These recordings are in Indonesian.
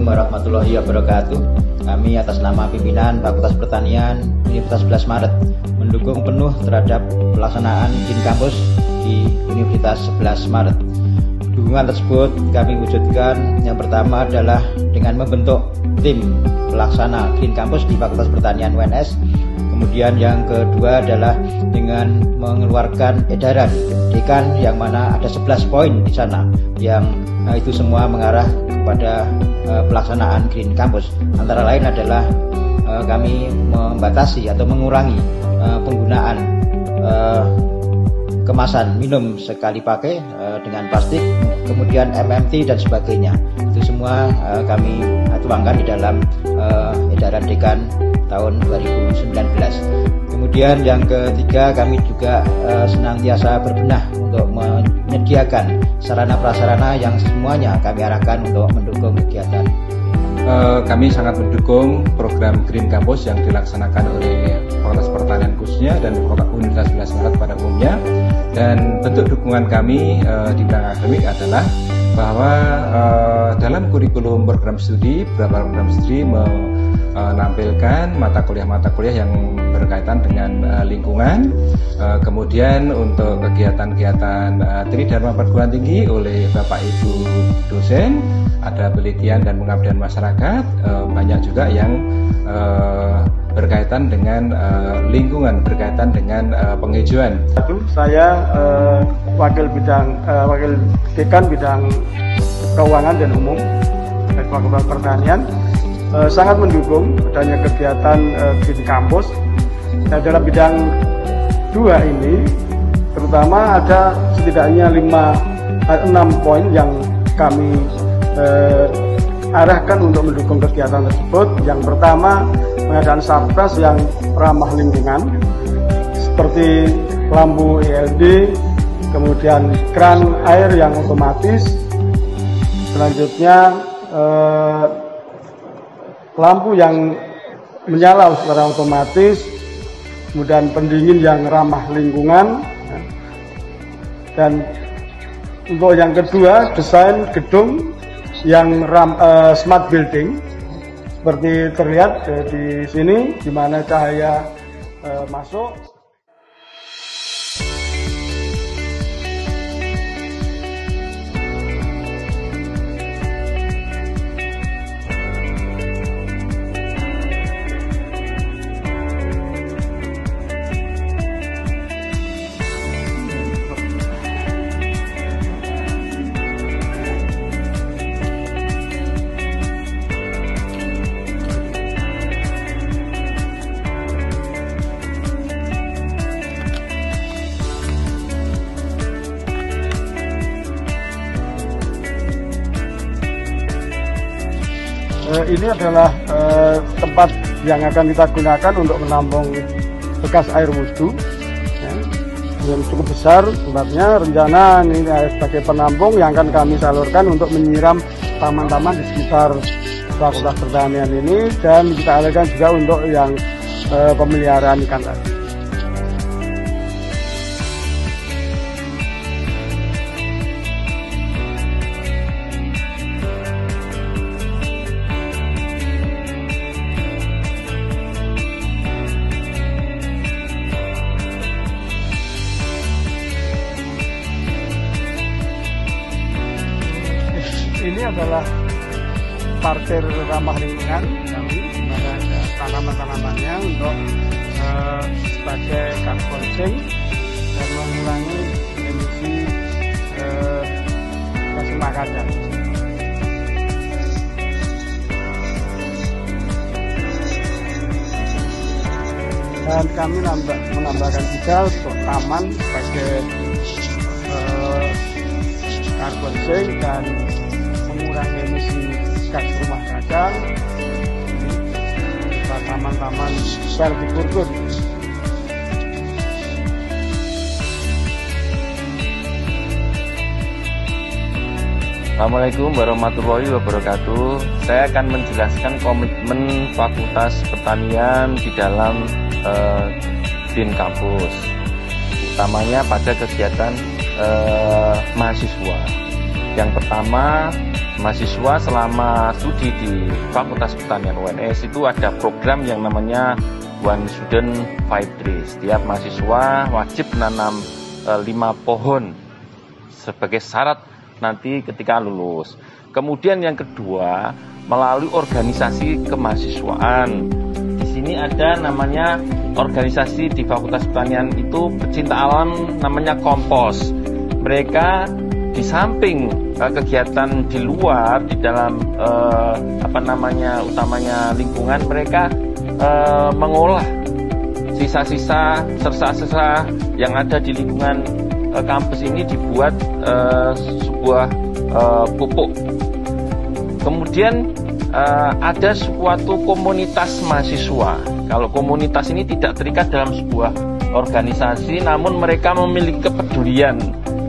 Warahmatullahi wabarakatuh. Kami atas nama pimpinan Fakultas Pertanian Universitas 11 Maret mendukung penuh terhadap pelaksanaan Green Campus di Universitas 11 Maret. Dukungan tersebut kami wujudkan yang pertama adalah dengan membentuk tim pelaksana Green Campus di Fakultas Pertanian UNS. Kemudian yang kedua adalah dengan mengeluarkan edaran dekan yang mana ada 11 poin di sana yang itu semua mengarah pada pelaksanaan Green Campus. Antara lain adalah kami membatasi atau mengurangi penggunaan kemasan minum sekali pakai dengan plastik, kemudian MMT dan sebagainya. Itu semua kami tuangkan di dalam edaran dekan tahun 2019. Kemudian yang ketiga, kami juga senantiasa berbenah untuk menyediakan sarana prasarana yang semuanya kami arahkan untuk mendukung kegiatan. Kami sangat mendukung program Green Campus yang dilaksanakan oleh Fakultas Pertanian khususnya dan Universitas 11 Maret pada umumnya. Dan bentuk dukungan kami di bidang akademik adalah bahwa dalam kurikulum program studi, beberapa program studi menampilkan mata kuliah yang berkaitan dengan lingkungan. Kemudian untuk kegiatan-kegiatan Tridharma Perguruan Tinggi oleh Bapak Ibu dosen, ada penelitian dan pengabdian masyarakat, banyak juga yang berkaitan dengan lingkungan, berkaitan dengan penghijauan. Saya wakil dekan bidang keuangan dan umum dari Fakultas Pertanian, sangat mendukung adanya kegiatan Green Campus. Dalam bidang 2 ini, terutama ada setidaknya 6 poin yang kami arahkan untuk mendukung kegiatan tersebut. Yang pertama, pengadaan sarpras yang ramah lingkungan seperti lampu LED, kemudian keran air yang otomatis, selanjutnya lampu yang menyala secara otomatis, kemudian pendingin yang ramah lingkungan. Dan untuk yang kedua, desain gedung yang smart building seperti terlihat di sini, di mana cahaya masuk. Ini adalah tempat yang akan kita gunakan untuk menampung bekas air wudhu, yang cukup besar tempatnya. Rencana ini sebagai penampung yang akan kami salurkan untuk menyiram taman-taman di sekitar Fakultas Pertanian ini, dan kita alihkan juga untuk yang pemeliharaan ikan tadi. Ini adalah parkir ramah lingkungan kami, di mana ada tanaman-tanamannya untuk sebagai carbon sink dan mengurangi emisi gas rumah kaca. Dan kami menambahkan juga untuk taman sebagai carbon sink dan mengurangi emisi gas rumah kaca. Taman-taman selfie kurkun. Assalamualaikum warahmatullahi wabarakatuh. Saya akan menjelaskan komitmen Fakultas Pertanian di dalam Green Campus, utamanya pada kegiatan mahasiswa. Yang pertama, mahasiswa selama studi di Fakultas Pertanian UNS itu ada program yang namanya One Student 5 Trees. Setiap mahasiswa wajib menanam 5 pohon sebagai syarat nanti ketika lulus. Kemudian yang kedua, melalui organisasi kemahasiswaan. Di sini ada namanya organisasi di Fakultas Pertanian itu pecinta alam, namanya Kompos. Mereka di samping kegiatan di luar di dalam utamanya lingkungan, mereka mengolah sisa-sisa sersa-sersa yang ada di lingkungan kampus ini dibuat sebuah pupuk. Kemudian ada suatu komunitas mahasiswa. Kalau komunitas ini tidak terikat dalam sebuah organisasi, namun mereka memiliki kepedulian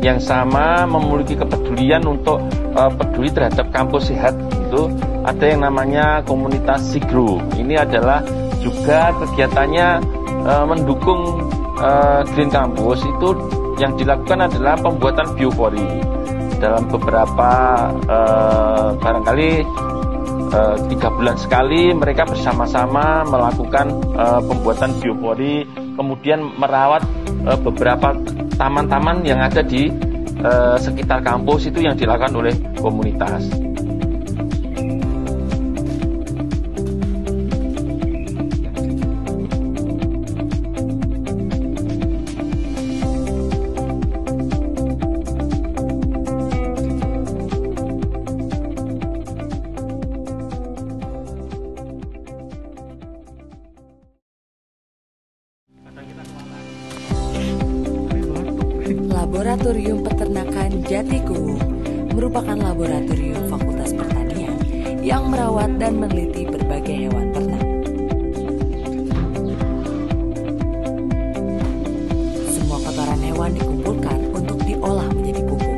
yang sama, memiliki kepedulian untuk peduli terhadap kampus sehat. Itu ada yang namanya komunitas Sigro. Ini adalah juga kegiatannya mendukung Green Campus. Itu yang dilakukan adalah pembuatan biopori. Dalam beberapa barangkali 3 bulan sekali mereka bersama-sama melakukan pembuatan biopori, kemudian merawat beberapa taman-taman yang ada di sekitar kampus. Itu yang dilakukan oleh komunitas. Laboratorium Peternakan Jatikuwung merupakan laboratorium Fakultas Pertanian yang merawat dan meneliti berbagai hewan ternak. Semua kotoran hewan dikumpulkan untuk diolah menjadi pupuk.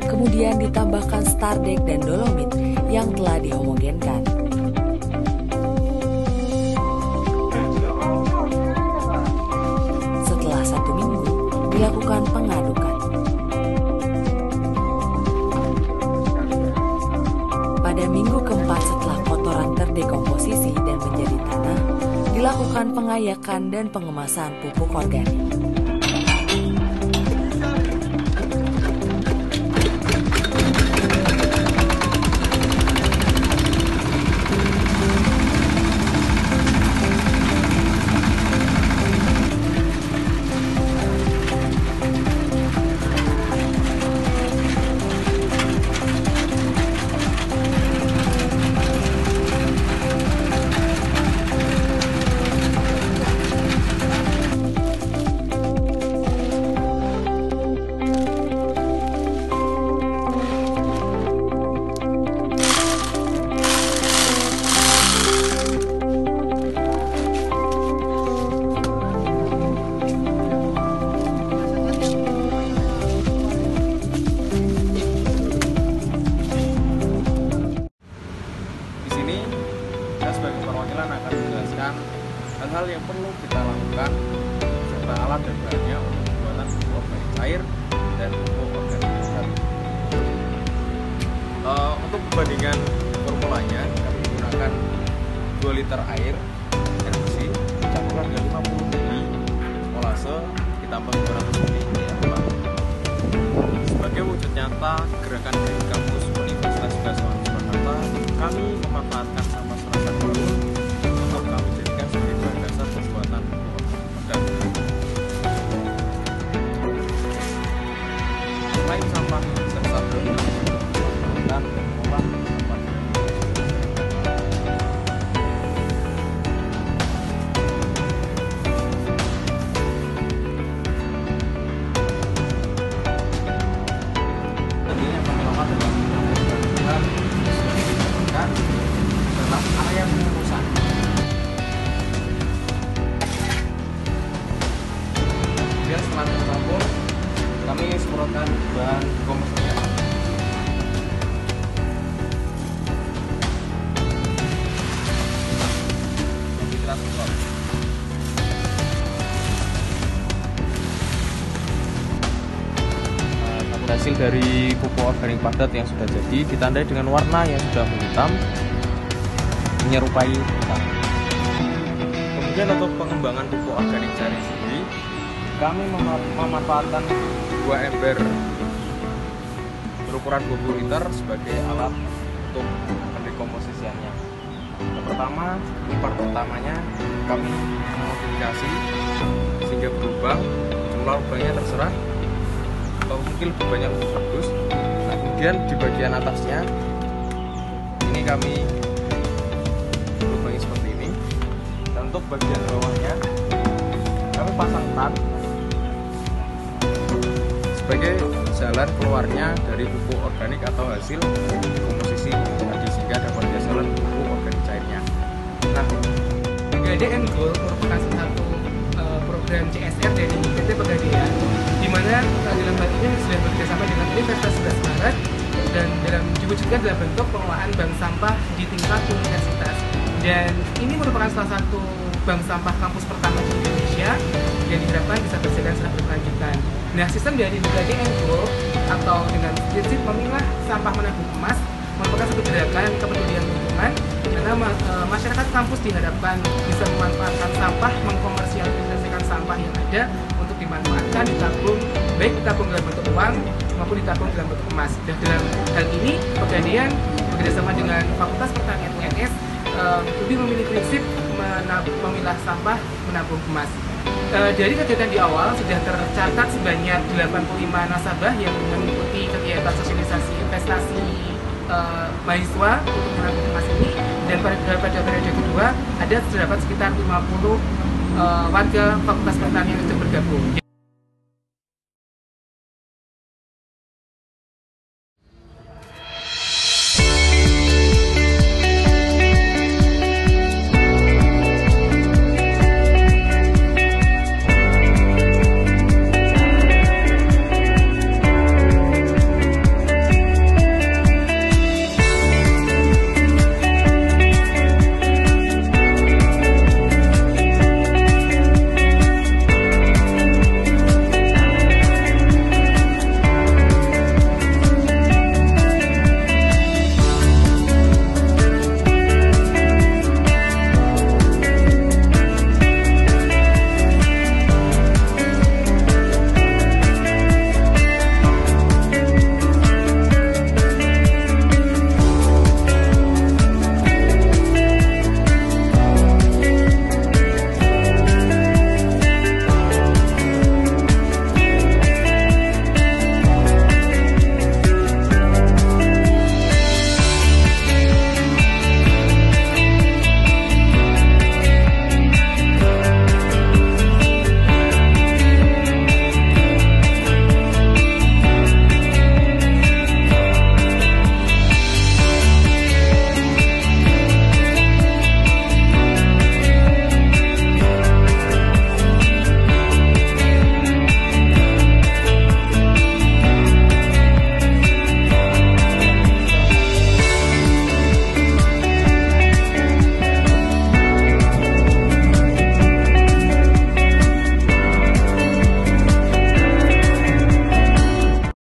Kemudian ditambahkan stardek dan dolomit yang telah dihomogenkan. Setelah 1 minggu, dilakukan pengadukan. Pada minggu keempat setelah kotoran terdekomposisi dan menjadi tanah, dilakukan pengayakan dan pengemasan pupuk organik. hal-hal yang perlu kita lakukan serta alat dan bahannya untuk pembuatan pupuk organik cair dan pupuk organik dasar. Untuk perbandingan formulanya, kami menggunakan 2 liter air bersih campuran dengan 50 ml molase ditambah 200 ml minyak. Sebagai wujud nyata gerakan Green Campus Universitas Gajah Mada, kami memanfaatkan sampah serasan baru untuk kami jadikan sebagai bahan dasar pembuatan pupuk organik. Selain sampah serta baru, dan mengolah sampah. hasil dari pupuk organik padat yang sudah jadi ditandai dengan warna yang sudah menghitam menyerupai hitam. Kemudian untuk pengembangan pupuk organik cair sendiri, kami memanfaatkan 2 ember berukuran 20 liter sebagai alat untuk pendekomposisiannya. Yang pertama, ini part pertamanya kami modifikasi sehingga berubah, jumlah lubangnya terserah, atau mungkin lebih banyak lebih bagus. Nah, kemudian di bagian atasnya ini kami lubangi seperti ini, dan untuk bagian bawahnya kami pasang tan sebagai jalan keluarnya dari pupuk organik atau hasil komposisi tadi, sehingga dapat jalan pupuk organik cairnya. Nah, Pegadaian Goal merupakan salah satu program CSR dari PT Pegadaian, di mana dalam hal ini sudah bekerjasama dengan Universitas 11 Maret dan diwujudkan dalam bentuk pengelolaan bank sampah di tingkat universitas. Dan ini merupakan salah satu bank sampah kampus pertama di Indonesia yang diharapkan bisa berjalan secara berkelanjutan. Nah, sistem dari Pegadaian Goal atau dengan prinsip memilah sampah menabung emas merupakan satu gerakan kepedulian lingkungan, karena masyarakat kampus diharapkan bisa memanfaatkan sampah, mengkomersialisasikan sampah yang ada untuk dimanfaatkan, ditabung, baik ditabung dalam bentuk uang maupun ditabung dalam bentuk emas. Dan dalam hal ini Pegadaian bekerjasama dengan Fakultas Pertanian UNS lebih memilih prinsip memilah sampah, menabung emas. Dari kegiatan di awal sudah tercatat sebanyak 85 nasabah yang mengikuti kegiatan sosialisasi investasi mahasiswa untuk menabung emas ini, dan pada periode kedua ada terdapat sekitar 50 warga Fakultas Pertanian yang bergabung.